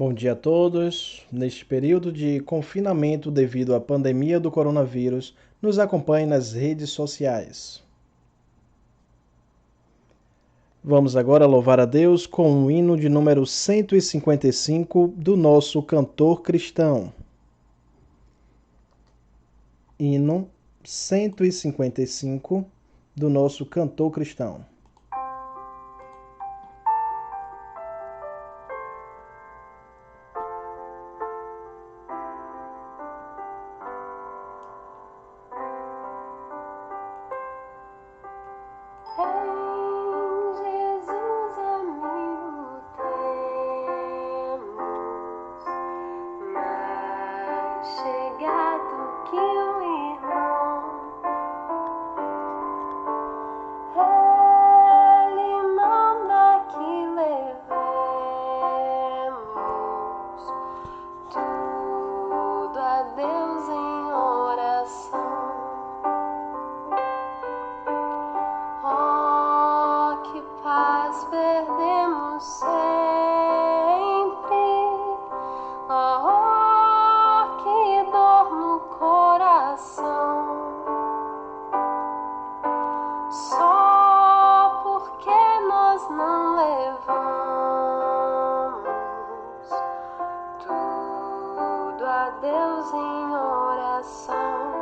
Bom dia a todos. Neste período de confinamento devido à pandemia do coronavírus, nos acompanhe nas redes sociais. Vamos agora louvar a Deus com o hino de número 155 do nosso cantor cristão. Hino 155 do nosso cantor cristão. Perdemos sempre, que dor no coração, só porque nós não levamos tudo a Deus em oração.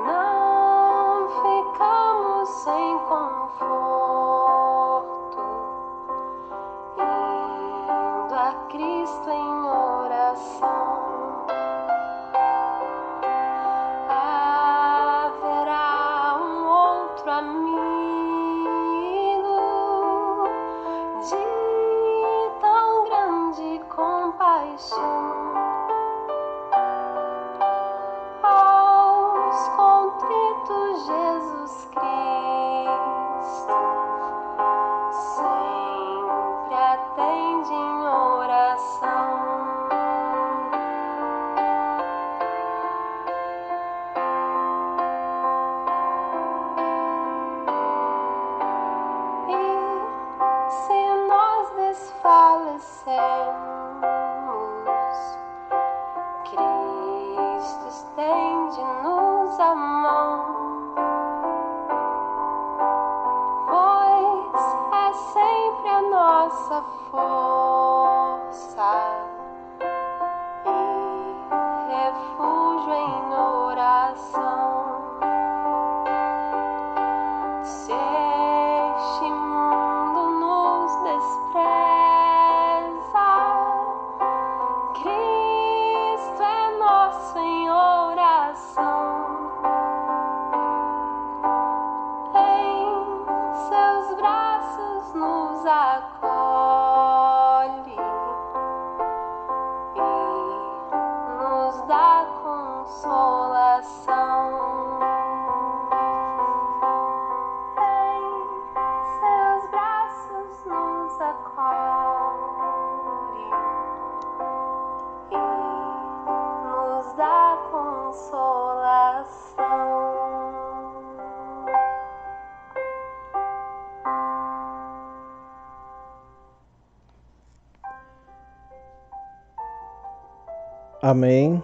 Não ficamos sem conforto, indo a Cristo em oração. Haverá um outro amigo de tão grande compaixão. Jesus Cristo sempre atende em oração. E se nós desfalecemos, Cristo estende-nos a mão. Nossa força e refúgio em oração. Se este mundo nos despreza, Cristo é nosso em oração. Em seus braços nos acolhe e nos dá consolação. Em seus braços nos acolhe e nos dá consolação. Amém.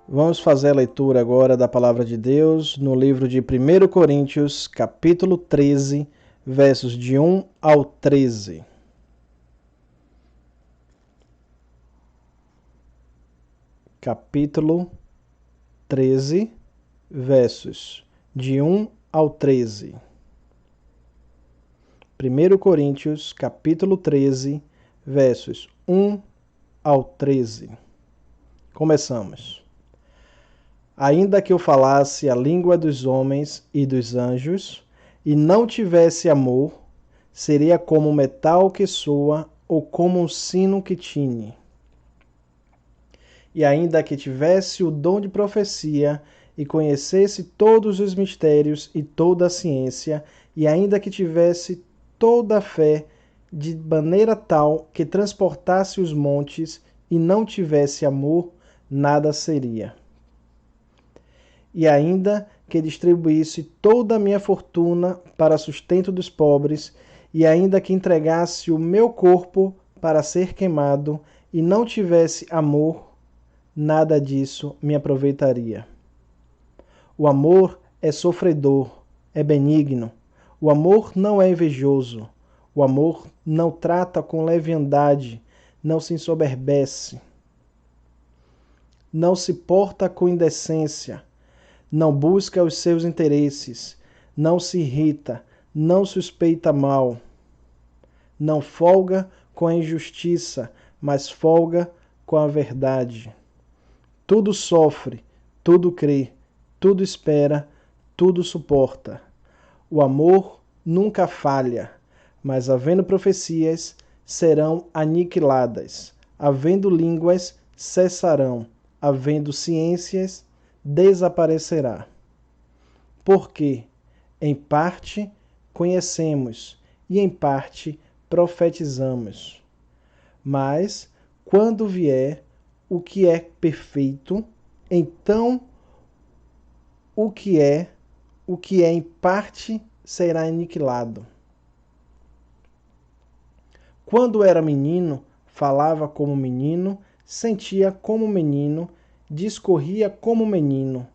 Vamos fazer a leitura agora da palavra de Deus no livro de 1 Coríntios, capítulo 13, versos de 1 ao 13. Capítulo 13, versos de 1 ao 13. 1 Coríntios, capítulo 13, versos 1 ao 13. Começamos. Ainda que eu falasse a língua dos homens e dos anjos, e não tivesse amor, seria como metal que soa ou como um sino que tine. e ainda que tivesse o dom de profecia, e conhecesse todos os mistérios e toda a ciência, e ainda que tivesse toda a fé, de maneira tal que transportasse os montes, e não tivesse amor, nada seria. E ainda que distribuísse toda a minha fortuna para sustento dos pobres, e ainda que entregasse o meu corpo para ser queimado, e não tivesse amor, nada disso me aproveitaria. O amor é sofredor, é benigno. O amor não é invejoso. O amor não trata com leviandade, não se ensoberbece, não se porta com indecência, não busca os seus interesses, não se irrita, não suspeita mal, não folga com a injustiça, mas folga com a verdade. Tudo sofre, tudo crê, tudo espera, tudo suporta. O amor nunca falha, mas havendo profecias, serão aniquiladas. Havendo línguas, cessarão. Havendo ciências, desaparecerá. Porque, em parte, conhecemos e em parte profetizamos. Mas, quando vier o que é perfeito, então o que é em parte será aniquilado. Quando era menino, falava como menino, sentia como menino, discorria como menino.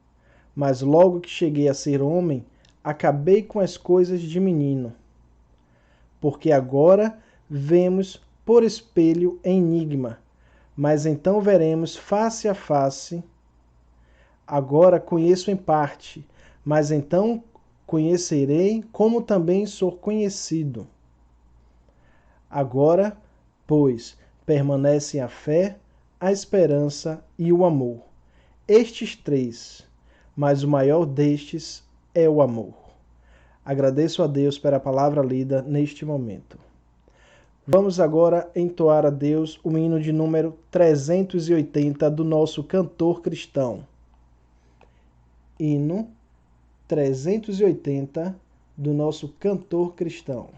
Mas logo que cheguei a ser homem, acabei com as coisas de menino. Porque agora vemos por espelho enigma, mas então veremos face a face. Agora conheço em parte, mas então conhecerei como também sou conhecido. Agora, pois, permanecem a fé, a esperança e o amor. Estes três, mas o maior destes é o amor. Agradeço a Deus pela palavra lida neste momento. Vamos agora entoar a Deus o hino de número 380 do nosso cantor cristão. Hino 380 do nosso cantor cristão.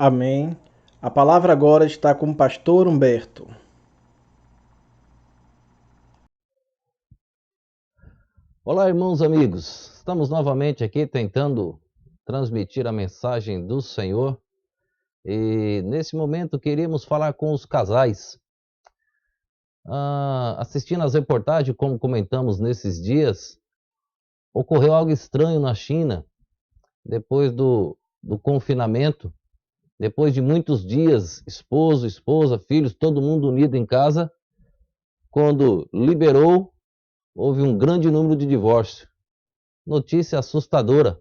Amém. A palavra agora está com o pastor Humberto. Olá, irmãos, amigos. Estamos novamente aqui tentando transmitir a mensagem do Senhor. E nesse momento queríamos falar com os casais. Assistindo às reportagens, como comentamos nesses dias, ocorreu algo estranho na China, depois do confinamento, depois de muitos dias, esposo, esposa, filhos, todo mundo unido em casa, quando liberou, houve um grande número de divórcios. Notícia assustadora.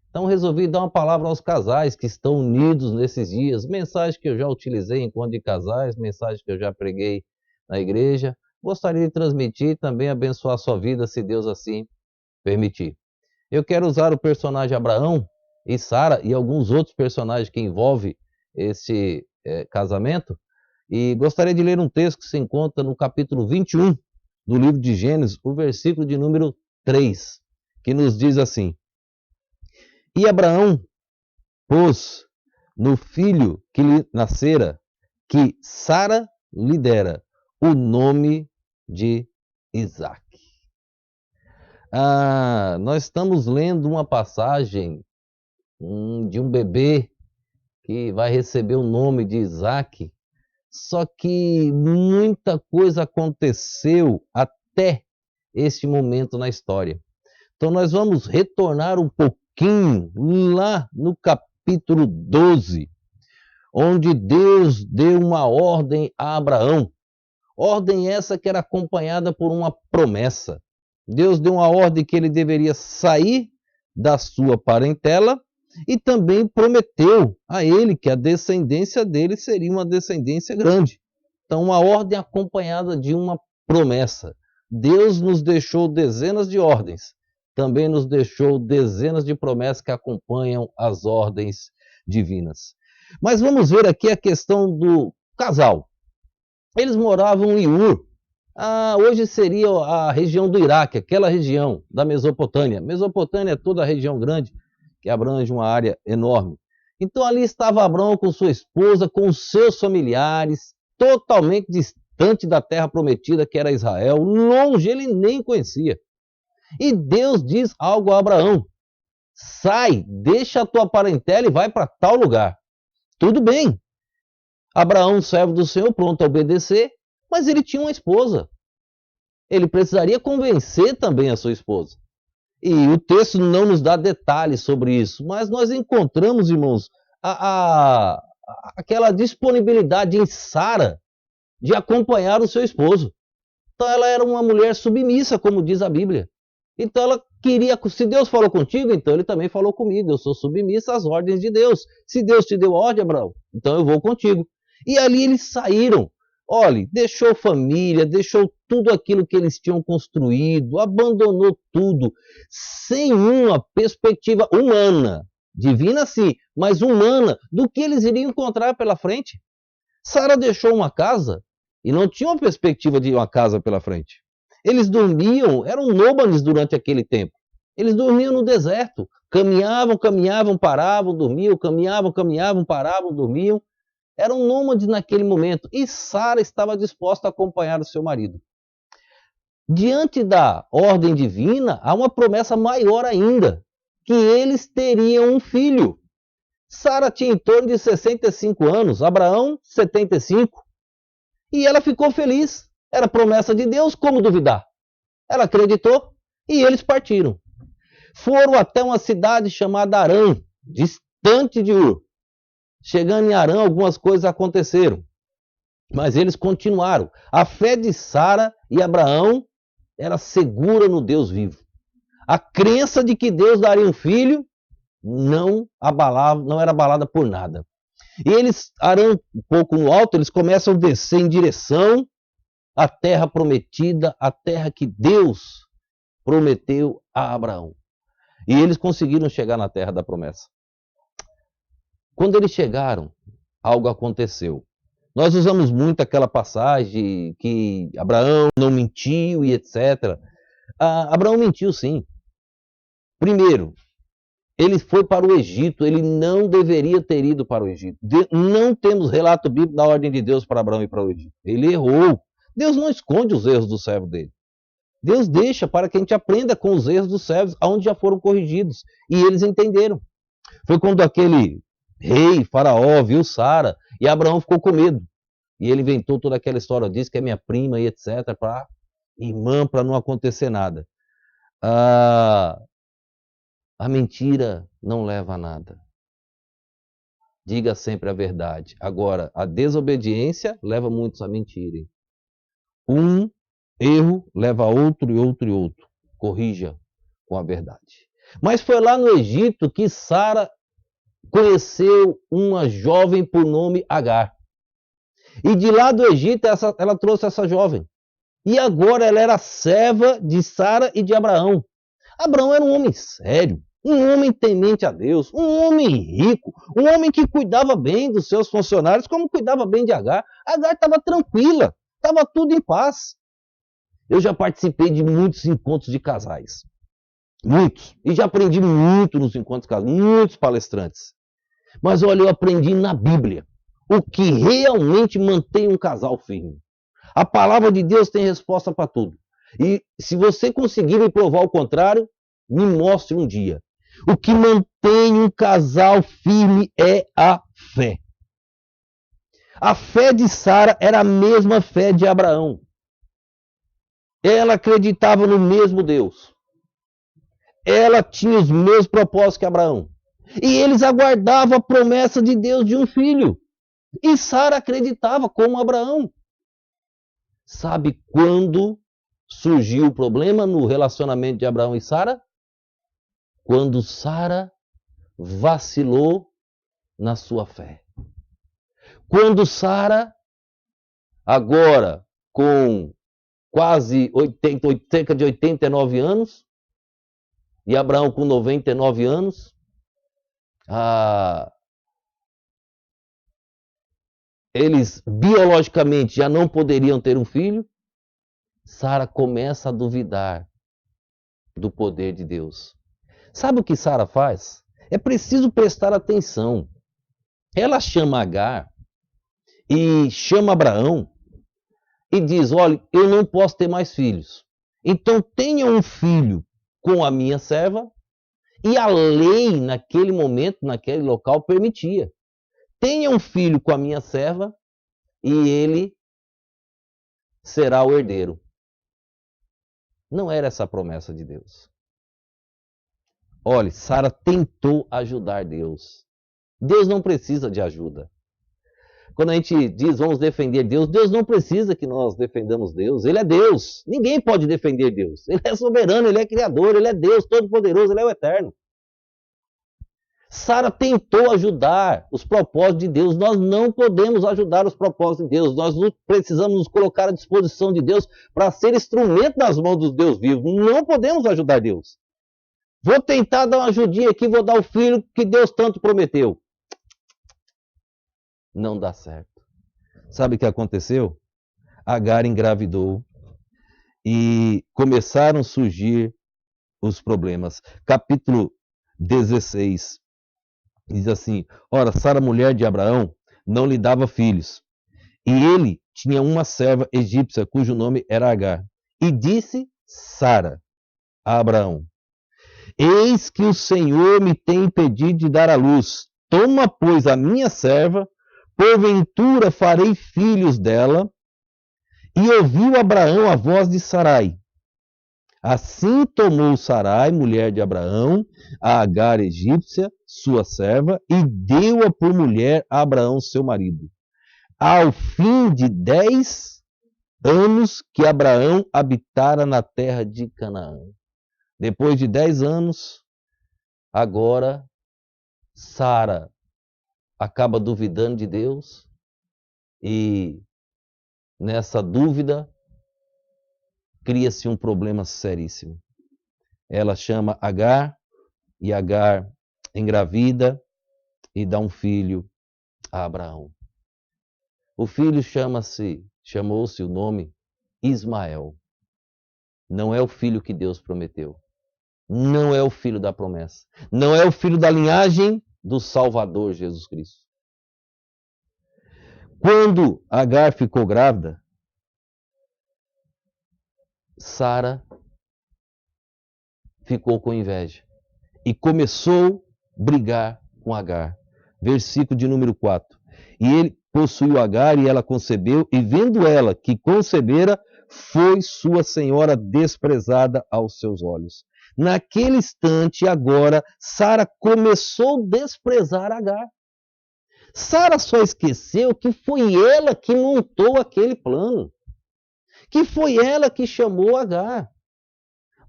Então resolvi dar uma palavra aos casais que estão unidos nesses dias, mensagem que eu já utilizei enquanto de casais, mensagem que eu já preguei na igreja. Gostaria de transmitir e também abençoar a sua vida, se Deus assim permitir. Eu quero usar o personagem Abraão e Sara e alguns outros personagens que envolvem esse casamento, e gostaria de ler um texto que se encontra no capítulo 21 do livro de Gênesis, o versículo de número 3, que nos diz assim: E Abraão pôs no filho que lhe nascera, que Sara lhe dera, o nome de Isaque. Nós estamos lendo uma passagem de um bebê que vai receber o nome de Isaque, só que muita coisa aconteceu até este momento na história. Então nós vamos retornar um pouquinho lá no capítulo 12, onde Deus deu uma ordem a Abraão. Ordem essa que era acompanhada por uma promessa. Deus deu uma ordem que ele deveria sair da sua parentela e também prometeu a ele que a descendência dele seria uma descendência grande. Então, uma ordem acompanhada de uma promessa. Deus nos deixou dezenas de ordens, também nos deixou dezenas de promessas que acompanham as ordens divinas. Mas vamos ver aqui a questão do casal. Eles moravam em Ur. Hoje seria a região do Iraque, aquela região da Mesopotâmia. Mesopotâmia é toda a região grande, que abrange uma área enorme. Então ali estava Abraão com sua esposa, com os seus familiares, totalmente distante da terra prometida, que era Israel, longe, ele nem conhecia. E Deus diz algo a Abraão: sai, deixa a tua parentela e vai para tal lugar. Tudo bem. Abraão, servo do Senhor, pronto a obedecer, mas ele tinha uma esposa. Ele precisaria convencer também a sua esposa. E o texto não nos dá detalhes sobre isso, mas nós encontramos, irmãos, aquela disponibilidade em Sara de acompanhar o seu esposo. Então ela era uma mulher submissa, como diz a Bíblia. Então ela queria, se Deus falou contigo, então ele também falou comigo. Eu sou submissa às ordens de Deus. Se Deus te deu ordem, Abraão, então eu vou contigo. E ali eles saíram. Olha, deixou família, deixou tudo aquilo que eles tinham construído, abandonou tudo, sem uma perspectiva humana, divina sim, mas humana, do que eles iriam encontrar pela frente. Sara deixou uma casa e não tinha uma perspectiva de uma casa pela frente. Eles dormiam, eram nômades durante aquele tempo. Eles dormiam no deserto, caminhavam, caminhavam, paravam, dormiam, caminhavam, caminhavam, paravam, dormiam. Eram nômades naquele momento, e Sara estava disposta a acompanhar o seu marido. Diante da ordem divina, há uma promessa maior ainda, que eles teriam um filho. Sara tinha em torno de 65 anos, Abraão 75, e ela ficou feliz. Era promessa de Deus, como duvidar? Ela acreditou e eles partiram. Foram até uma cidade chamada Harã, distante de Ur. Chegando em Harã, algumas coisas aconteceram, mas eles continuaram. A fé de Sara e Abraão era segura no Deus vivo. A crença de que Deus daria um filho não era abalada por nada. E eles, Harã um pouco no alto, eles começam a descer em direção à terra prometida, a terra que Deus prometeu a Abraão. E eles conseguiram chegar na terra da promessa. Quando eles chegaram, algo aconteceu. Nós usamos muito aquela passagem que Abraão não mentiu e etc. Abraão mentiu sim. Primeiro, Ele foi para o Egito, ele não deveria ter ido para o Egito. Não temos relato bíblico da ordem de Deus para Abraão ir para o Egito. Ele errou. Deus não esconde os erros do servo dele. Deus deixa para que a gente aprenda com os erros dos servos, aonde já foram corrigidos. E eles entenderam. Foi quando aquele rei, faraó, viu Sara, e Abraão ficou com medo. E ele inventou toda aquela história, disse que é minha prima e etc, para irmã, para não acontecer nada. A mentira não leva a nada. Diga sempre a verdade. Agora, a desobediência leva muitos a mentirem. Um erro leva a outro e outro e outro. Corrija com a verdade. Mas foi lá no Egito que Sara conheceu uma jovem por nome Agar. E de lá do Egito ela trouxe essa jovem. E agora ela era serva de Sara e de Abraão. Abraão era um homem sério, um homem temente a Deus, um homem rico, um homem que cuidava bem dos seus funcionários, como cuidava bem de Agar. Agar estava tranquila, estava tudo em paz. Eu já participei de muitos encontros de casais. Muitos. E já aprendi muito nos encontros de casais, muitos palestrantes. Mas olha, eu aprendi na Bíblia o que realmente mantém um casal firme. A palavra de Deus tem resposta para tudo. E se você conseguir me provar o contrário, me mostre um dia. O que mantém um casal firme é a fé. A fé de Sara era a mesma fé de Abraão. Ela acreditava no mesmo Deus. Ela tinha os mesmos propósitos que Abraão. E eles aguardavam a promessa de Deus de um filho. E Sara acreditava como Abraão. Sabe quando surgiu o problema no relacionamento de Abraão e Sara? Quando Sara vacilou na sua fé. Quando Sara, agora com quase cerca de 89 anos, e Abraão com 99 anos, eles biologicamente já não poderiam ter um filho, Sara começa a duvidar do poder de Deus. Sabe o que Sara faz? É preciso prestar atenção. Ela chama Agar e chama Abraão e diz: olha, eu não posso ter mais filhos. Então tenha um filho com a minha serva, e a lei naquele momento, naquele local, permitia. Tenha um filho com a minha serva e ele será o herdeiro. Não era essa a promessa de Deus. Olha, Sara tentou ajudar Deus. Deus não precisa de ajuda. Quando a gente diz vamos defender Deus, Deus não precisa que nós defendamos Deus. Ele é Deus. Ninguém pode defender Deus. Ele é soberano, ele é criador, ele é Deus todo-poderoso, ele é o eterno. Sara tentou ajudar os propósitos de Deus. Nós não podemos ajudar os propósitos de Deus. Nós precisamos nos colocar à disposição de Deus para ser instrumento nas mãos do Deus vivo. Não podemos ajudar Deus. Vou tentar dar uma ajudinha aqui, vou dar o filho que Deus tanto prometeu. Não dá certo. Sabe o que aconteceu? Agar engravidou e começaram a surgir os problemas. Capítulo 16 diz assim: ora, Sara, mulher de Abraão, não lhe dava filhos, e ele tinha uma serva egípcia cujo nome era Agar. E disse Sara a Abraão: eis que o Senhor me tem impedido de dar à luz. Toma, pois, a minha serva, porventura farei filhos dela. E ouviu Abraão a voz de Sarai. Assim tomou Sarai, mulher de Abraão, a Agar egípcia, sua serva, e deu-a por mulher a Abraão, seu marido. Ao fim de 10 anos que Abraão habitara na terra de Canaã. Depois de 10 anos, agora Sara acaba duvidando de Deus e nessa dúvida cria-se um problema seríssimo. Ela chama Agar e Agar engravida e dá um filho a Abraão. O filho chamou-se o nome Ismael. Não é o filho que Deus prometeu. não é o filho da promessa. Não é o filho da linhagem do Salvador Jesus Cristo. Quando Agar ficou grávida, Sara ficou com inveja e começou a brigar com Agar. Versículo de número 4. E ele possuiu Agar e ela concebeu, e vendo ela que concebera, foi sua senhora desprezada aos seus olhos. Naquele instante, agora, Sara começou a desprezar Agar. Sara só esqueceu que foi ela que montou aquele plano, que foi ela que chamou Agar.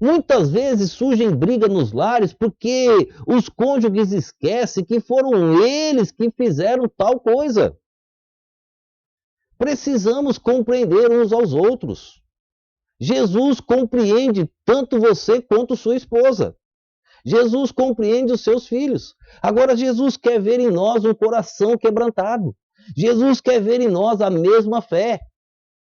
Muitas vezes surgem brigas nos lares porque os cônjuges esquecem que foram eles que fizeram tal coisa. Precisamos compreender uns aos outros. Jesus compreende tanto você quanto sua esposa. Jesus compreende os seus filhos. Agora, Jesus quer ver em nós um coração quebrantado. Jesus quer ver em nós a mesma fé.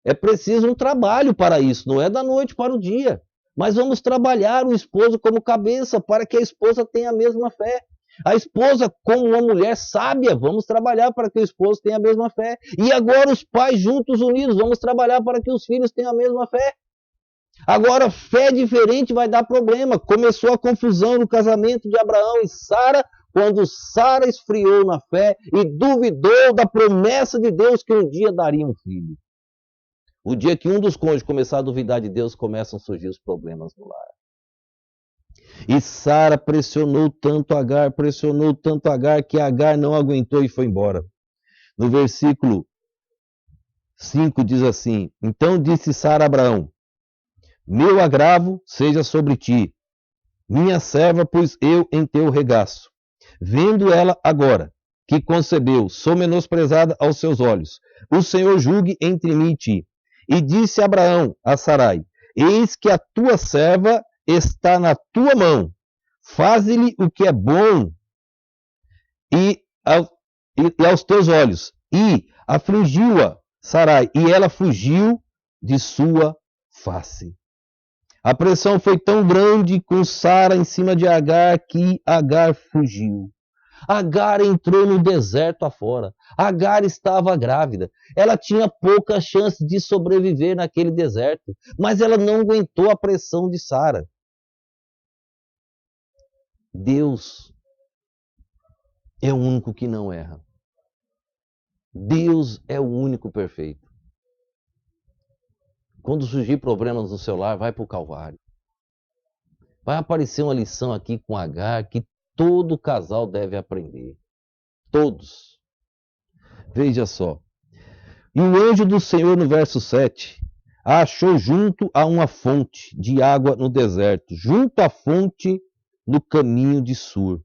É preciso um trabalho para isso, não é da noite para o dia. Mas vamos trabalhar o esposo como cabeça para que a esposa tenha a mesma fé. A esposa como uma mulher sábia, vamos trabalhar para que o esposo tenha a mesma fé. E agora os pais juntos, unidos, vamos trabalhar para que os filhos tenham a mesma fé. Agora, fé diferente vai dar problema. Começou a confusão no casamento de Abraão e Sara, quando Sara esfriou na fé e duvidou da promessa de Deus que um dia daria um filho. O dia que um dos cônjuges começar a duvidar de Deus, começam a surgir os problemas no lar. E Sara pressionou tanto Agar, que Agar não aguentou e foi embora. No versículo 5 diz assim: Então disse Sara a Abraão: Meu agravo seja sobre ti, minha serva, pois eu em teu regaço. Vendo ela agora que concebeu, sou menosprezada aos seus olhos. O Senhor julgue entre mim e ti. E disse Abraão a Sarai: Eis que a tua serva está na tua mão. Faze-lhe o que é bom e aos teus olhos. E afligiu-a Sarai, e ela fugiu de sua face. A pressão foi tão grande com Sara em cima de Agar que Agar fugiu. Agar entrou no deserto afora. Agar estava grávida. Ela tinha pouca chance de sobreviver naquele deserto, mas ela não aguentou a pressão de Sara. Deus é o único que não erra. Deus é o único perfeito. Quando surgir problemas no seu lar, vai para o Calvário. Vai aparecer uma lição aqui com Agar que todo casal deve aprender. Todos. Veja só. E o anjo do Senhor, no verso 7, a achou junto a uma fonte de água no deserto, junto à fonte no caminho de Sur.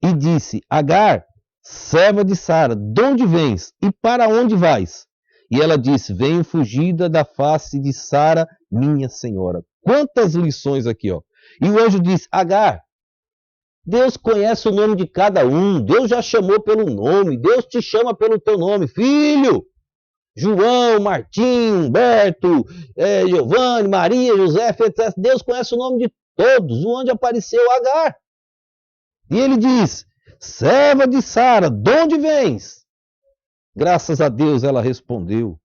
E disse: Agar, serva de Sara, de onde vens e para onde vais? E ela disse: Venho fugida da face de Sara, minha senhora. Quantas lições aqui, ó. E o anjo disse: Agar, Deus conhece o nome de cada um. Deus já chamou pelo nome. Deus te chama pelo teu nome. Filho, João, Martim, Humberto, Giovanni, Maria, José, etc. Deus conhece o nome de todos. Onde apareceu Agar? E ele diz: serva de Sara, de onde vens? Graças a Deus ela respondeu.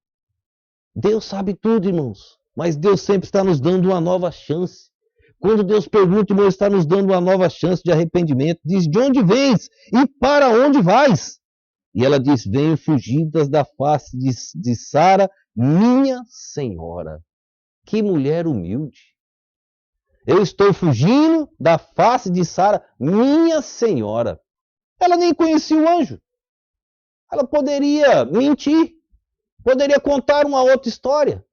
Deus sabe tudo, irmãos. Mas Deus sempre está nos dando uma nova chance. Quando Deus pergunta, irmão, está nos dando uma nova chance de arrependimento. Diz: de onde vens e para onde vais? E ela diz: venho fugidas da face de Sara, minha senhora. Que mulher humilde. Eu estou fugindo da face de Sara, minha senhora. Ela nem conhecia o anjo. Ela poderia mentir, poderia contar uma outra história.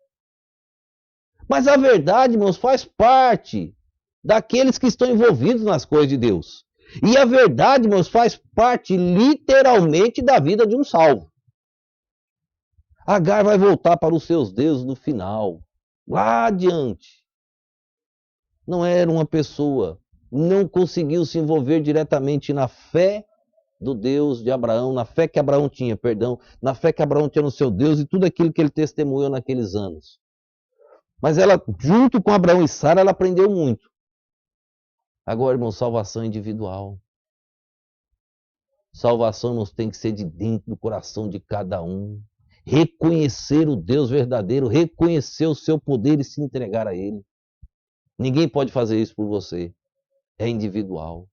Mas a verdade, irmãos, faz parte daqueles que estão envolvidos nas coisas de Deus. E a verdade, irmãos, faz parte literalmente da vida de um salvo. Agar vai voltar para os seus deuses no final, lá adiante. Não era uma pessoa, não conseguiu se envolver diretamente na fé do Deus de Abraão, na fé que Abraão tinha, na fé que Abraão tinha no seu Deus e tudo aquilo que ele testemunhou naqueles anos. Mas ela, junto com Abraão e Sara, ela aprendeu muito. Agora, irmão, salvação individual. Salvação não tem que ser de dentro do coração de cada um. Reconhecer o Deus verdadeiro, reconhecer o seu poder e se entregar a Ele. Ninguém pode fazer isso por você. É individual.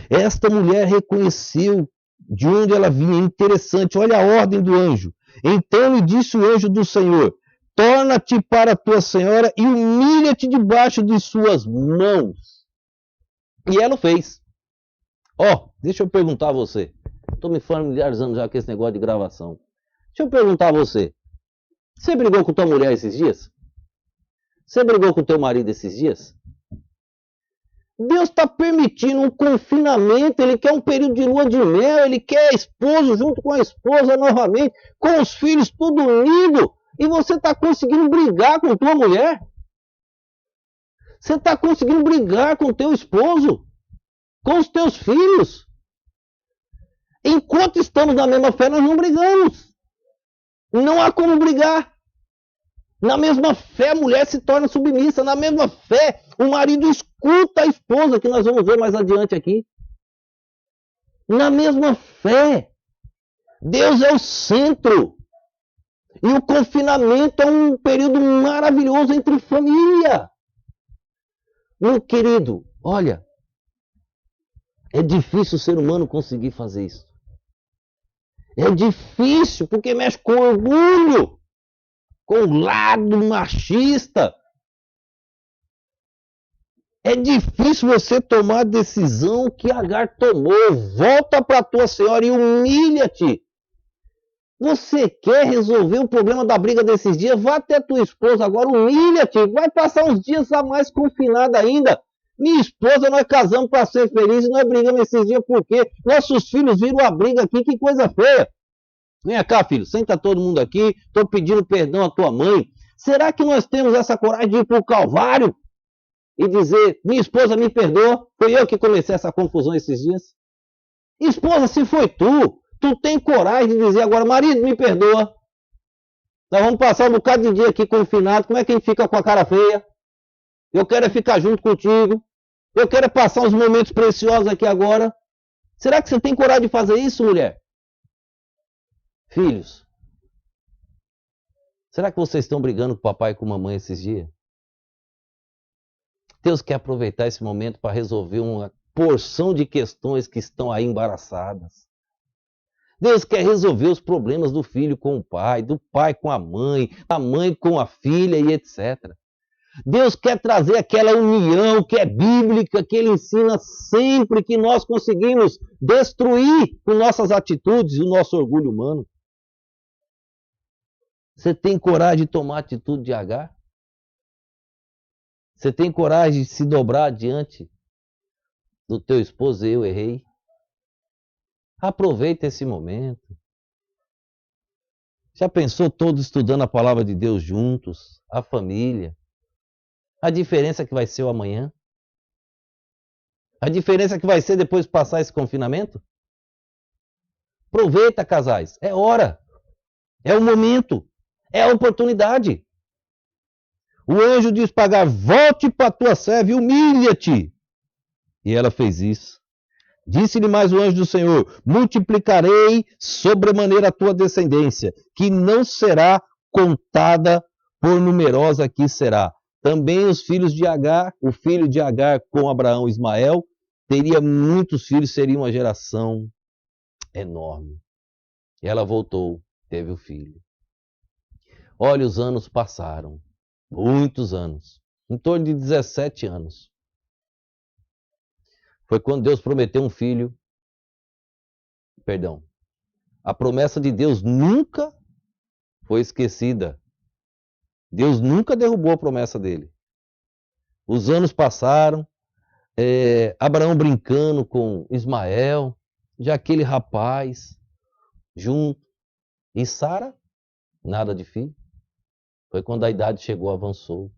Esta mulher reconheceu de onde ela vinha. Interessante, olha a ordem do anjo. Então lhe disse o anjo do Senhor: torna-te para a tua senhora e humilha-te debaixo de suas mãos. E ela o fez. Deixa eu perguntar a você. Estou me familiarizando já com esse negócio de gravação. Deixa eu perguntar a você. Você brigou com tua mulher esses dias? Você brigou com teu marido esses dias? Deus está permitindo um confinamento, Ele quer um período de lua de mel, Ele quer esposo junto com a esposa novamente, com os filhos tudo unido, e você está conseguindo brigar com tua mulher? Você está conseguindo brigar com teu esposo? Com os teus filhos? Enquanto estamos na mesma fé, nós não brigamos. Não há como brigar. Na mesma fé, a mulher se torna submissa. Na mesma fé, o marido escuta a esposa, que nós vamos ver mais adiante aqui. Na mesma fé, Deus é o centro. E o confinamento é um período maravilhoso entre família. Meu querido, olha, é difícil o ser humano conseguir fazer isso. É difícil, porque mexe com orgulho, com o lado machista. É difícil você tomar a decisão que Agar tomou. Volta para a tua senhora e humilha-te. Você quer resolver o problema da briga desses dias? Vá até tua esposa agora, humilha-te. Vai passar uns dias a mais confinada ainda. Minha esposa, nós casamos para ser felizes, nós brigamos esses dias porque nossos filhos viram a briga aqui, que coisa feia. Vem cá, filho, senta todo mundo aqui, estou pedindo perdão à tua mãe. Será que nós temos essa coragem de ir para o Calvário e dizer, minha esposa me perdoa, foi eu que comecei essa confusão esses dias? Esposa, se foi tu tem coragem de dizer agora, marido, me perdoa. Nós vamos passar um bocado de dia aqui confinado, como é que a gente fica com a cara feia? Eu quero ficar junto contigo. Eu quero passar uns momentos preciosos aqui agora. Será que você tem coragem de fazer isso, mulher? Filhos, será que vocês estão brigando com o papai e com a mamãe esses dias? Deus quer aproveitar esse momento para resolver uma porção de questões que estão aí embaraçadas. Deus quer resolver os problemas do filho com o pai, do pai com a mãe com a filha e etc. Deus quer trazer aquela união que é bíblica, que Ele ensina sempre, que nós conseguimos destruir com nossas atitudes e o nosso orgulho humano. Você tem coragem de tomar a atitude de Agar? Você tem coragem de se dobrar diante do teu esposo? Eu errei. Aproveita esse momento. Já pensou todos estudando a palavra de Deus juntos? A família. A diferença que vai ser o amanhã? A diferença que vai ser depois de passar esse confinamento? Aproveita, casais. É hora. É o momento. É a oportunidade. O anjo diz para Agar, volte para a tua serva e humilha-te. E ela fez isso. Disse-lhe mais o anjo do Senhor, multiplicarei sobremaneira a tua descendência, que não será contada por numerosa que será. Também os filhos de Agar, o filho de Agar com Abraão e Ismael, teria muitos filhos, seria uma geração enorme. E ela voltou, teve o filho. Olha, os anos passaram, muitos anos, em torno de 17 anos. Foi quando Deus prometeu um filho. Perdão. A promessa de Deus nunca foi esquecida. Deus nunca derrubou a promessa dele. Os anos passaram, Abraão brincando com Ismael, já aquele rapaz junto. E Sara, nada de filho. Foi quando a idade chegou, avançou.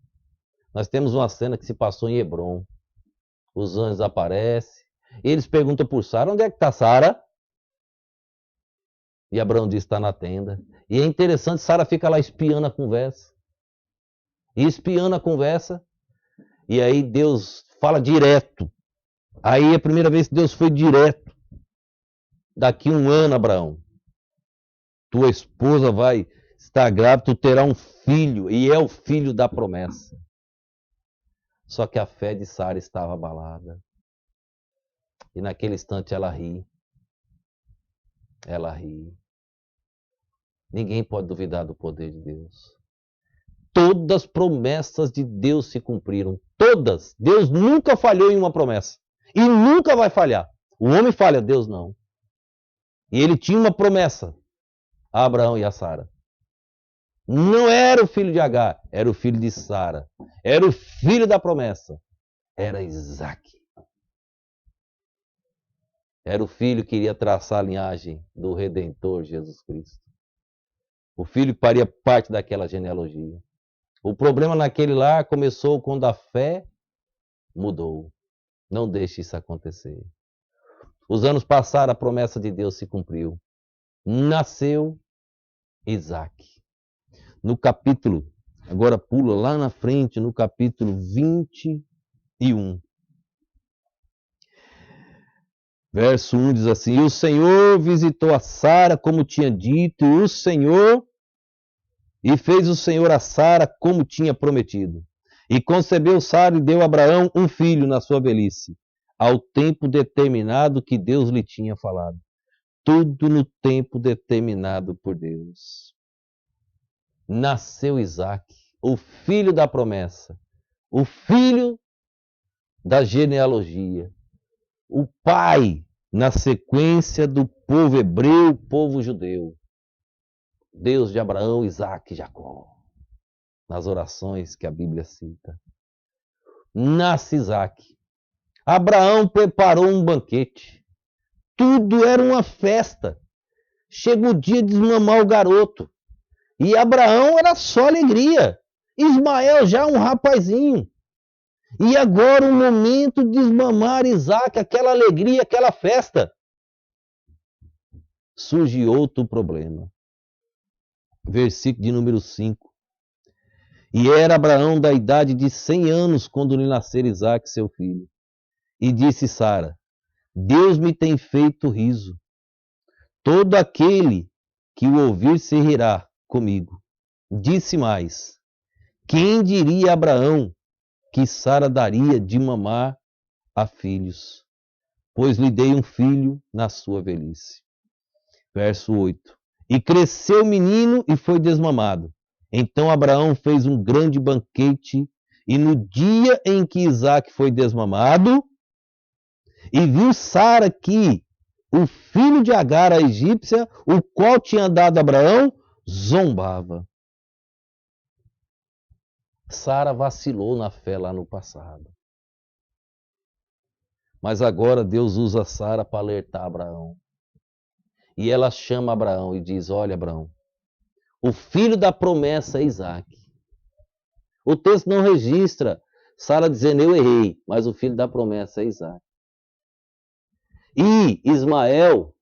Nós temos uma cena que se passou em Hebrom. Os anjos aparecem. Eles perguntam por Sara, onde é que está Sara? E Abraão diz, está na tenda. E é interessante, Sara fica lá espiando a conversa. E espiando a conversa. E aí Deus fala direto. Aí a primeira vez que Deus foi direto. Daqui 1 ano, Abraão, tua esposa vai estar grávida, tu terá um filho, e é o filho da promessa. Só que a fé de Sara estava abalada. E naquele instante ela ri. Ela ri. Ninguém pode duvidar do poder de Deus. Todas as promessas de Deus se cumpriram. Todas. Deus nunca falhou em uma promessa. E nunca vai falhar. O homem falha, Deus não. E ele tinha uma promessa a Abraão e a Sara. Não era o filho de Agar, era o filho de Sara. Era o filho da promessa. Era Isaac. Era o filho que iria traçar a linhagem do Redentor Jesus Cristo. O filho que faria parte daquela genealogia. O problema naquele lar começou quando a fé mudou. Não deixe isso acontecer. Os anos passaram, a promessa de Deus se cumpriu. Nasceu Isaac. No capítulo, agora pula lá na frente, no capítulo 21. Verso 1 diz assim: E o Senhor visitou a Sara como tinha dito, e fez o Senhor a Sara como tinha prometido. E concebeu Sara e deu a Abraão um filho na sua velhice, ao tempo determinado que Deus lhe tinha falado. Tudo no tempo determinado por Deus. Nasceu Isaac, o filho da promessa, o filho da genealogia, o pai na sequência do povo hebreu, povo judeu. Deus de Abraão, Isaac e Jacó. Nas orações que a Bíblia cita. Nasce Isaac. Abraão preparou um banquete. Tudo era uma festa. Chega o dia de desmamar o garoto. E Abraão era só alegria. Ismael já um rapazinho. E agora o momento de desmamar Isaac, aquela alegria, aquela festa. Surge outro problema. Versículo de número 5. E era Abraão da idade de 100 anos quando lhe nascer Isaac, seu filho. E disse Sara: Deus me tem feito riso. Todo aquele que o ouvir se rirá comigo. Disse mais: Quem diria a Abraão que Sara daria de mamar a filhos? Pois lhe dei um filho na sua velhice. Verso 8. E cresceu o menino e foi desmamado. Então Abraão fez um grande banquete, e no dia em que Isaac foi desmamado, e viu Sara que o filho de Agar, a egípcia, o qual tinha dado a Abraão, zombava. Sara vacilou na fé lá no passado. Mas agora Deus usa Sara para alertar Abraão. E ela chama Abraão e diz: Olha, Abraão, o filho da promessa é Isaac. O texto não registra Sara dizendo: Eu errei, mas o filho da promessa é Isaac. E Ismael,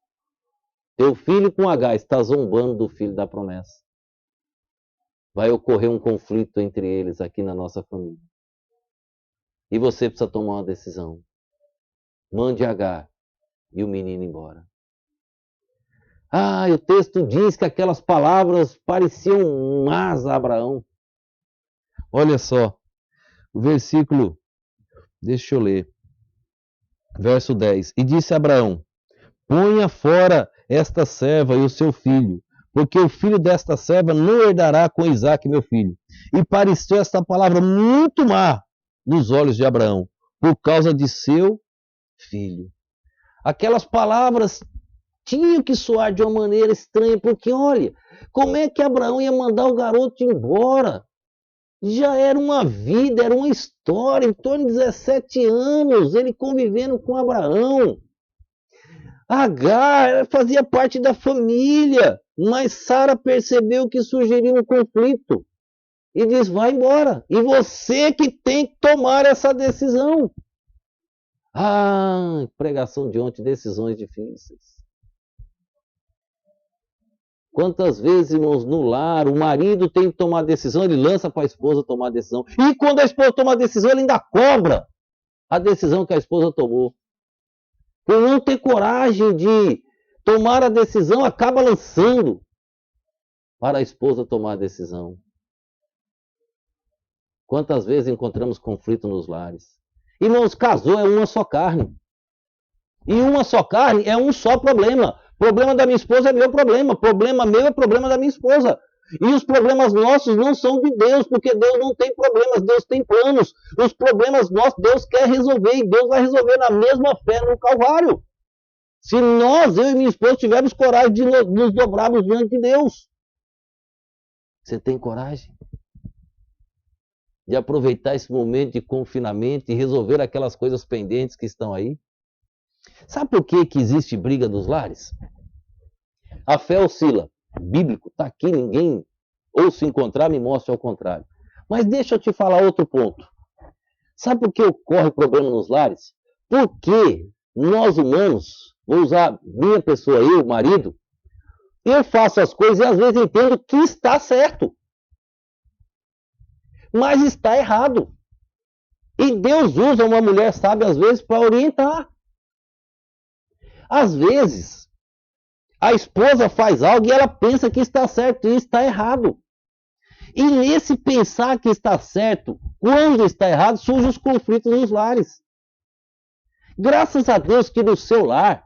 teu filho com Agar, está zombando do filho da promessa. Vai ocorrer um conflito entre eles aqui na nossa família. E você precisa tomar uma decisão. Mande Agar e o menino embora. O texto diz que aquelas palavras pareciam más a Abraão. Olha só, o versículo, deixa eu ler. Verso 10. E disse Abraão: Ponha fora esta serva e o seu filho, porque o filho desta serva não herdará com Isaac, meu filho. E pareceu esta palavra muito má nos olhos de Abraão, por causa de seu filho. Aquelas palavras tinham que soar de uma maneira estranha, porque olha, como é que Abraão ia mandar o garoto embora? Já era uma vida, era uma história, em torno de 17 anos, ele convivendo com Abraão. Agar fazia parte da família, mas Sara percebeu que surgiria um conflito e diz: vai embora. E você que tem que tomar essa decisão. Pregação de ontem, decisões difíceis. Quantas vezes, irmãos, no lar, o marido tem que tomar decisão, ele lança para a esposa tomar decisão. E quando a esposa toma a decisão, ele ainda cobra a decisão que a esposa tomou. por não ter coragem de tomar a decisão, acaba lançando para a esposa tomar a decisão. Quantas vezes encontramos conflito nos lares? Irmãos, casou é uma só carne. E uma só carne é um só problema. Problema da minha esposa é meu problema. Problema meu é problema da minha esposa. E os problemas nossos não são de Deus, porque Deus não tem problemas, Deus tem planos. Os problemas nossos, Deus quer resolver, e Deus vai resolver na mesma fé no Calvário. Se nós, eu e minha esposa, tivermos coragem de nos dobrarmos diante de Deus. Você tem coragem de aproveitar esse momento de confinamento e resolver aquelas coisas pendentes que estão aí? Sabe por que existe briga dos lares? A fé oscila. Bíblico, está aqui, ninguém, ou se encontrar, me mostre ao contrário. Mas deixa eu te falar outro ponto. Sabe por que ocorre problema nos lares? Porque nós humanos, vou usar minha pessoa, eu, marido, eu faço as coisas e às vezes entendo que está certo. Mas está errado. E Deus usa uma mulher sábia às vezes para orientar. Às vezes, a esposa faz algo e ela pensa que está certo e está errado. E nesse pensar que está certo, quando está errado, surgem os conflitos nos lares. Graças a Deus que no seu lar,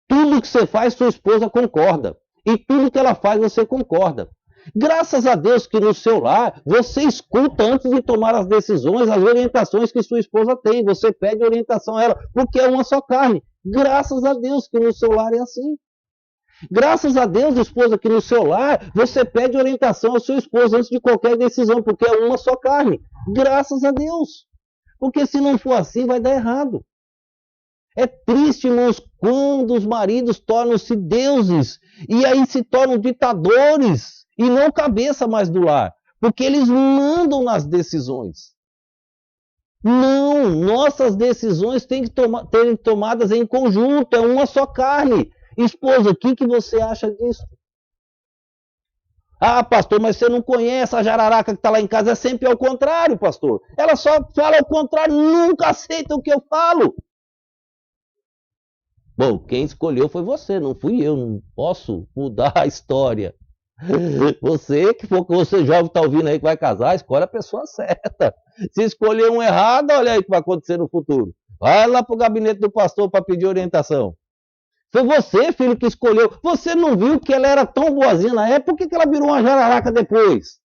tudo que você faz, sua esposa concorda. E tudo que ela faz, você concorda. Graças a Deus que no seu lar, você escuta antes de tomar as decisões, as orientações que sua esposa tem. Você pede orientação a ela, porque é uma só carne. Graças a Deus que no seu lar é assim. Graças a Deus, esposa, que no seu lar você pede orientação ao seu esposo antes de qualquer decisão, porque é uma só carne. Graças a Deus. Porque se não for assim, vai dar errado. É triste, irmãos, quando os maridos tornam-se deuses e aí se tornam ditadores e não cabeça mais do lar, porque eles mandam nas decisões. Não, nossas decisões têm que serem tomadas em conjunto, é uma só carne. Esposa, o que você acha disso? Ah, pastor, mas você não conhece a jararaca que está lá em casa, é sempre ao contrário, pastor. Ela só fala ao contrário, nunca aceita o que eu falo. Bom, quem escolheu foi você, não fui eu, não posso mudar a história. Você que for que você jovem está ouvindo aí que vai casar, escolhe a pessoa certa. Se escolher um errado, olha aí o que vai acontecer no futuro. Vai lá para o gabinete do pastor para pedir orientação. Foi você, filho, que escolheu. Você não viu que ela era tão boazinha na época, por que ela virou uma jararaca depois?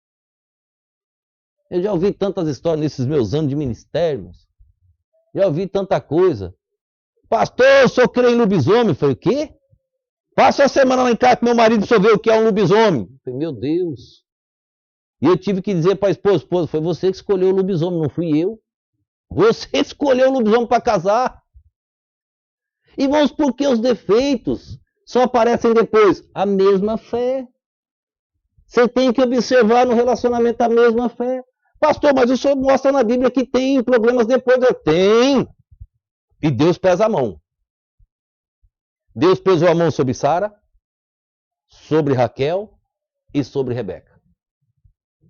Eu já ouvi tantas histórias nesses meus anos de ministério. Já ouvi tanta coisa. Pastor, eu sou crente em lobisomem. Eu falei, o quê? Passa a semana lá em casa com meu marido para ver o que é um lobisomem. Eu falei, meu Deus. E eu tive que dizer para a esposa, foi você que escolheu o lobisomem, não fui eu. Você escolheu o lobisomem para casar. Irmãos, por que os defeitos só aparecem depois? A mesma fé. Você tem que observar no relacionamento a mesma fé. Pastor, mas o senhor mostra na Bíblia que tem problemas depois. Tem. E Deus pesa a mão. Deus pesou a mão sobre Sara, sobre Raquel e sobre Rebeca.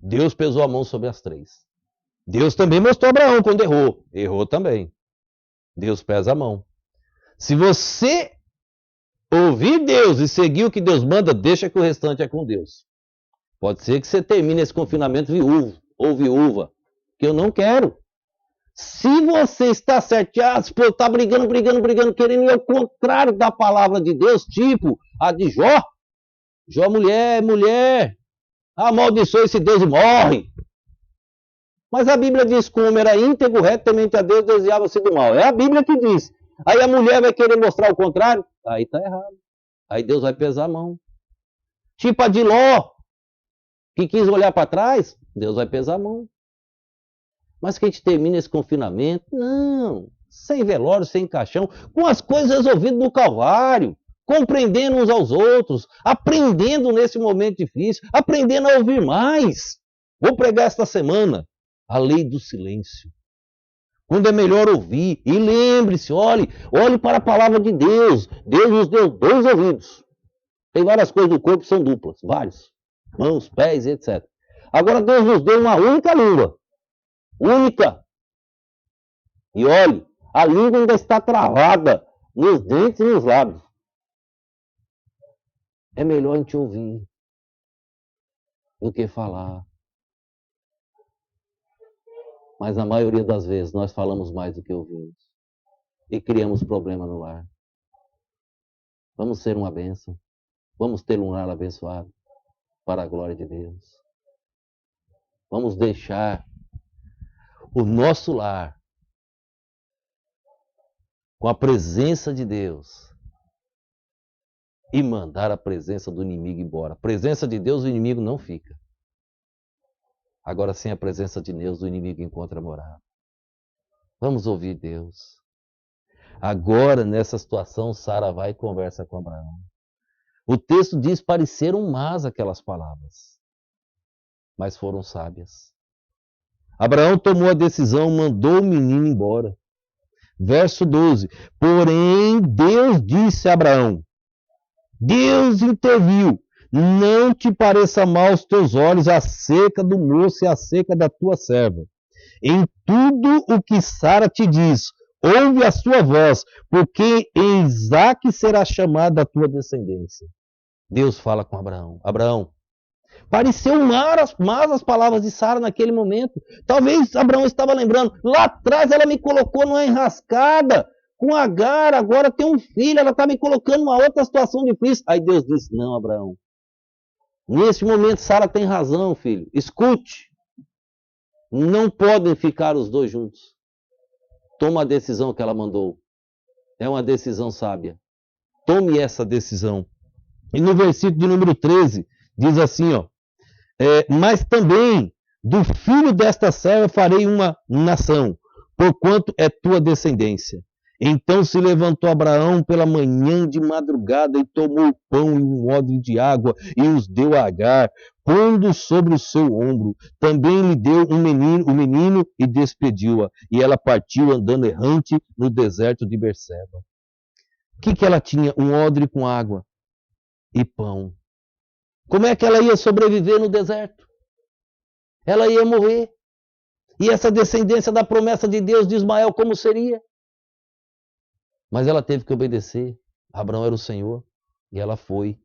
Deus pesou a mão sobre as três. Deus também mostrou a Abraão quando errou. Errou também. Deus pesa a mão. Se você ouvir Deus e seguir o que Deus manda, deixa que o restante é com Deus. Pode ser que você termine esse confinamento viúvo ou viúva, que eu não quero. Se você está certo, está brigando, querendo ir ao contrário da palavra de Deus, tipo a de Jó. Jó, mulher, amaldiçoa esse Deus e morre. Mas a Bíblia diz que o homem era íntegro, reto, temente a Deus, desviava-se do mal. É a Bíblia que diz. Aí a mulher vai querer mostrar o contrário? Aí está errado. Aí Deus vai pesar a mão. Tipo a de Ló, que quis olhar para trás, Deus vai pesar a mão. Mas que a gente termina esse confinamento, não, sem velório, sem caixão, com as coisas resolvidas no Calvário, compreendendo uns aos outros, aprendendo nesse momento difícil, aprendendo a ouvir mais. Vou pregar esta semana a lei do silêncio. Quando é melhor ouvir, e lembre-se, olhe para a palavra de Deus. Deus nos deu 2 ouvidos. Tem várias coisas do corpo que são duplas, vários. Mãos, pés, etc. Agora Deus nos deu uma única língua. Única. E olhe, A língua ainda está travada nos dentes e nos lábios. É melhor a gente ouvir do que falar. Mas na maioria das vezes nós falamos mais do que ouvimos. E criamos problema no lar. Vamos ser uma bênção. Vamos ter um lar abençoado para a glória de Deus. Vamos deixar o nosso lar com a presença de Deus e mandar a presença do inimigo embora. A presença de Deus, o inimigo não fica. Agora, sem a presença de Deus, o inimigo encontra morada. Vamos ouvir Deus. Agora, nessa situação, Sara vai e conversa com Abraão. O texto diz: pareceram más aquelas palavras, mas foram sábias. Abraão tomou a decisão, mandou o menino embora. Verso 12. Porém, Deus disse a Abraão, Deus interviu, não te pareça mal aos teus olhos acerca do moço e acerca da tua serva. Em tudo o que Sara te diz, ouve a sua voz, porque em Isaque será chamada a tua descendência. Deus fala com Abraão. Abraão, pareceu más as palavras de Sara naquele momento. Talvez Abraão estava lembrando, lá atrás ela me colocou numa enrascada, com Agar, agora tem um filho, ela está me colocando numa outra situação difícil. Aí Deus disse, não, Abraão, nesse momento Sara tem razão, filho, escute, não podem ficar os dois juntos. Toma a decisão que ela mandou, é uma decisão sábia, tome essa decisão. E no versículo de número 13, diz assim, ó, mas também do filho desta serva farei uma nação, porquanto é tua descendência. Então se levantou Abraão pela manhã de madrugada e tomou pão e um odre de água e os deu a Agar, pondo sobre o seu ombro. Também lhe deu o menino e despediu-a. E ela partiu andando errante no deserto de Berseba. O que ela tinha? Um odre com água e pão. Como é que ela ia sobreviver no deserto? Ela ia morrer. E essa descendência da promessa de Deus de Ismael, como seria? Mas ela teve que obedecer. Abraão era o Senhor. E ela foi.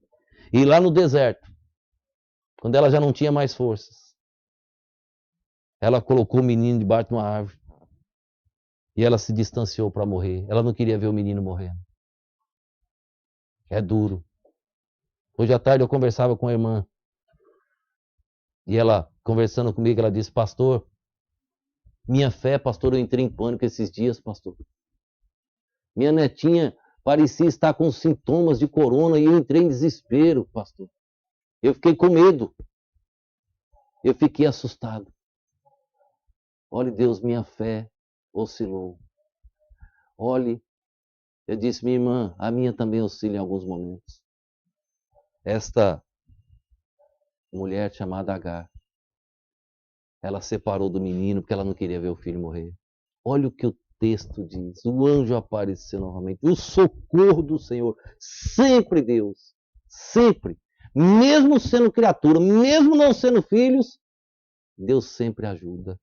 E lá no deserto, quando ela já não tinha mais forças, ela colocou o menino debaixo de uma árvore. E ela se distanciou para morrer. Ela não queria ver o menino morrendo. É duro. Hoje à tarde eu conversava com a irmã. E ela, conversando comigo, ela disse, pastor, minha fé, pastor, eu entrei em pânico esses dias, pastor. Minha netinha parecia estar com sintomas de corona e eu entrei em desespero, pastor. Eu fiquei com medo. Eu fiquei assustado. Olhe, Deus, minha fé oscilou. Olhe, eu disse, minha irmã, a minha também oscila em alguns momentos. Esta mulher chamada Agar, ela separou do menino porque ela não queria ver o filho morrer. Olha o que o texto diz. O anjo apareceu novamente. O socorro do Senhor. Sempre Deus. Sempre. Mesmo sendo criatura, mesmo não sendo filhos, Deus sempre ajuda.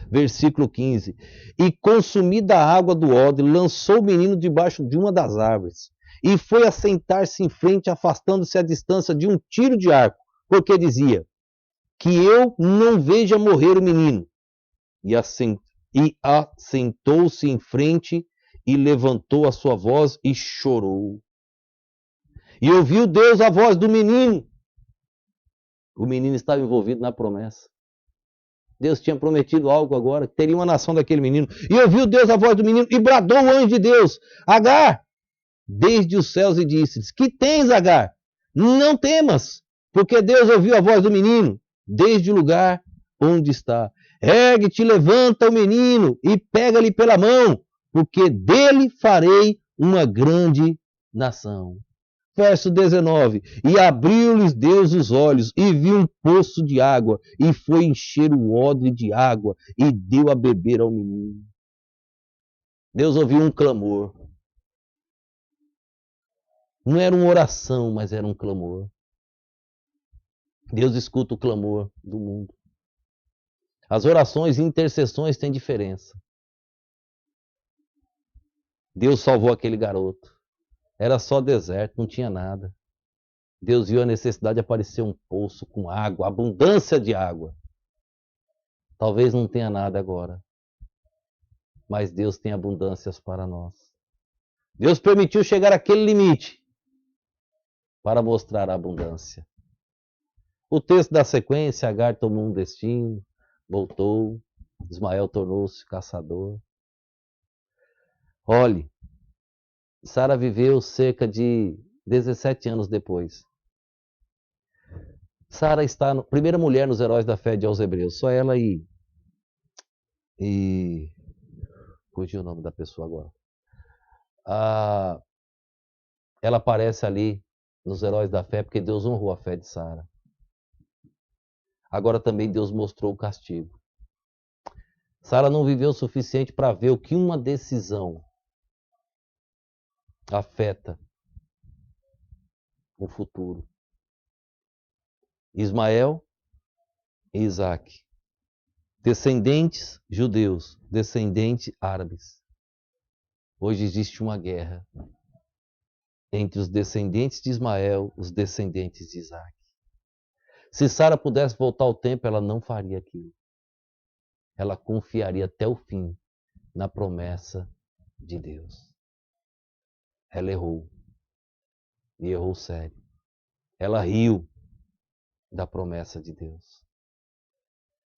Versículo 15. E consumida a água do odre, lançou o menino debaixo de uma das árvores. E foi assentar-se em frente, afastando-se à distância de um tiro de arco. Porque dizia, que eu não veja morrer o menino. E assentou-se em frente e levantou a sua voz e chorou. E ouviu Deus a voz do menino. O menino estava envolvido na promessa. Deus tinha prometido algo agora, que teria uma nação daquele menino. E ouviu Deus a voz do menino e bradou o anjo de Deus, Agar, desde os céus e disse-lhes, que tens, Agar? Não temas, porque Deus ouviu a voz do menino, desde o lugar onde está. Ergue-te, levanta o menino e pega-lhe pela mão, porque dele farei uma grande nação. Verso 19. E abriu-lhes Deus os olhos e viu um poço de água e foi encher o odre de água e deu a beber ao menino. Deus ouviu um clamor. Não era uma oração, mas era um clamor. Deus escuta o clamor do mundo. As orações e intercessões têm diferença. Deus salvou aquele garoto. Era só deserto, não tinha nada. Deus viu a necessidade de aparecer um poço com água, abundância de água. Talvez não tenha nada agora, mas Deus tem abundâncias para nós. Deus permitiu chegar àquele limite para mostrar a abundância. O texto da sequência, Agar tomou um destino, voltou, Ismael tornou-se caçador. Olhe, Sara viveu cerca de 17 anos depois. Sara está a primeira mulher nos heróis da fé aos Hebreus. Só ela e fugiu o nome da pessoa agora. Ela aparece ali nos heróis da fé porque Deus honrou a fé de Sara. Agora também Deus mostrou o castigo. Sara não viveu o suficiente para ver o que uma decisão afeta o futuro. Ismael e Isaac, descendentes judeus, descendentes árabes. Hoje existe uma guerra entre os descendentes de Ismael, os descendentes de Isaac. Se Sara pudesse voltar ao tempo, ela não faria aquilo. Ela confiaria até o fim na promessa de Deus. Ela errou. E errou sério. Ela riu da promessa de Deus.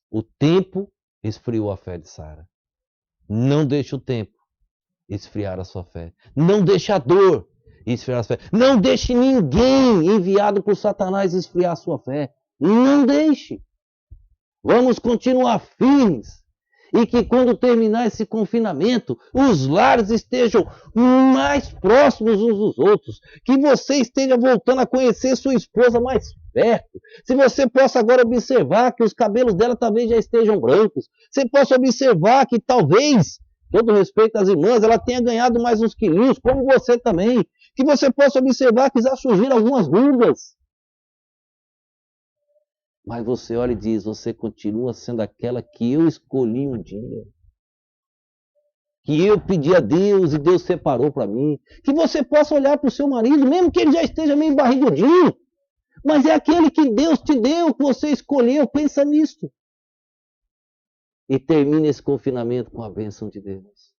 O tempo esfriou a fé de Sara. Não deixe o tempo esfriar a sua fé. Não deixe a dor esfriar a sua fé. Não deixe ninguém enviado por Satanás esfriar a sua fé. Não deixe. Vamos continuar firmes. E que quando terminar esse confinamento, os lares estejam mais próximos uns dos outros. Que você esteja voltando a conhecer sua esposa mais perto. Se você possa agora observar que os cabelos dela talvez já estejam brancos. Você possa observar que talvez, todo respeito às irmãs, ela tenha ganhado mais uns quilinhos, como você também. Que você possa observar que já surgiram algumas rugas. Mas você olha e diz, você continua sendo aquela que eu escolhi um dia. Que eu pedi a Deus e Deus separou para mim. Que você possa olhar para o seu marido, mesmo que ele já esteja meio barrigudinho. Mas é aquele que Deus te deu, que você escolheu, pensa nisso. E termine esse confinamento com a bênção de Deus.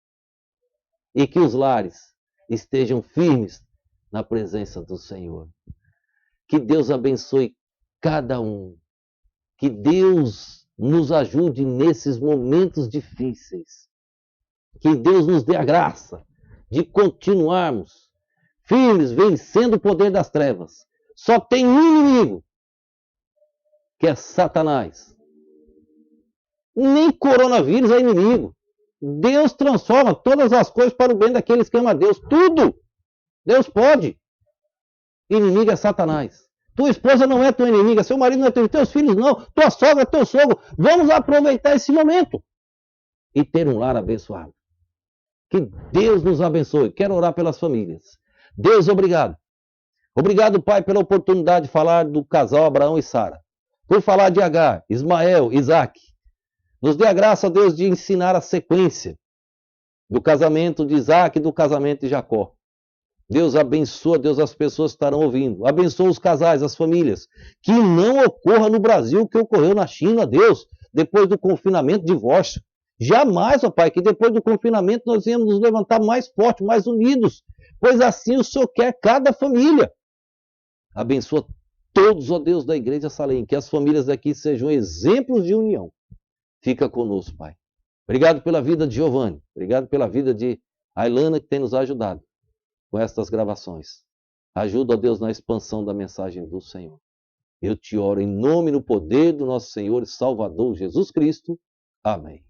E que os lares estejam firmes na presença do Senhor. Que Deus abençoe cada um. Que Deus nos ajude nesses momentos difíceis. Que Deus nos dê a graça de continuarmos firmes, vencendo o poder das trevas. Só tem um inimigo, que é Satanás. Nem coronavírus é inimigo. Deus transforma todas as coisas para o bem daqueles que amam a Deus. Tudo. Deus pode. Inimigo é Satanás. Tua esposa não é tua inimiga, seu marido não é teu, teus filhos não, tua sogra é teu sogro. Vamos aproveitar esse momento e ter um lar abençoado. Que Deus nos abençoe. Quero orar pelas famílias. Deus, obrigado. Obrigado, Pai, pela oportunidade de falar do casal Abraão e Sara. Por falar de Agar, Ismael, Isaac. Nos dê a graça, Deus, de ensinar a sequência do casamento de Isaac e do casamento de Jacó. Deus abençoa, Deus, as pessoas que estarão ouvindo. Abençoa os casais, as famílias. Que não ocorra no Brasil o que ocorreu na China, Deus, depois do confinamento, divórcio. Jamais, ó Pai, que depois do confinamento nós íamos nos levantar mais fortes, mais unidos. Pois assim o Senhor quer cada família. Abençoa todos, ó Deus, da Igreja Salem. Que as famílias daqui sejam exemplos de união. Fica conosco, Pai. Obrigado pela vida de Giovanni. Obrigado pela vida de Ailana, que tem nos ajudado com estas gravações. Ajuda, ó Deus, na expansão da mensagem do Senhor. Eu te oro em nome e no poder do nosso Senhor e Salvador Jesus Cristo. Amém.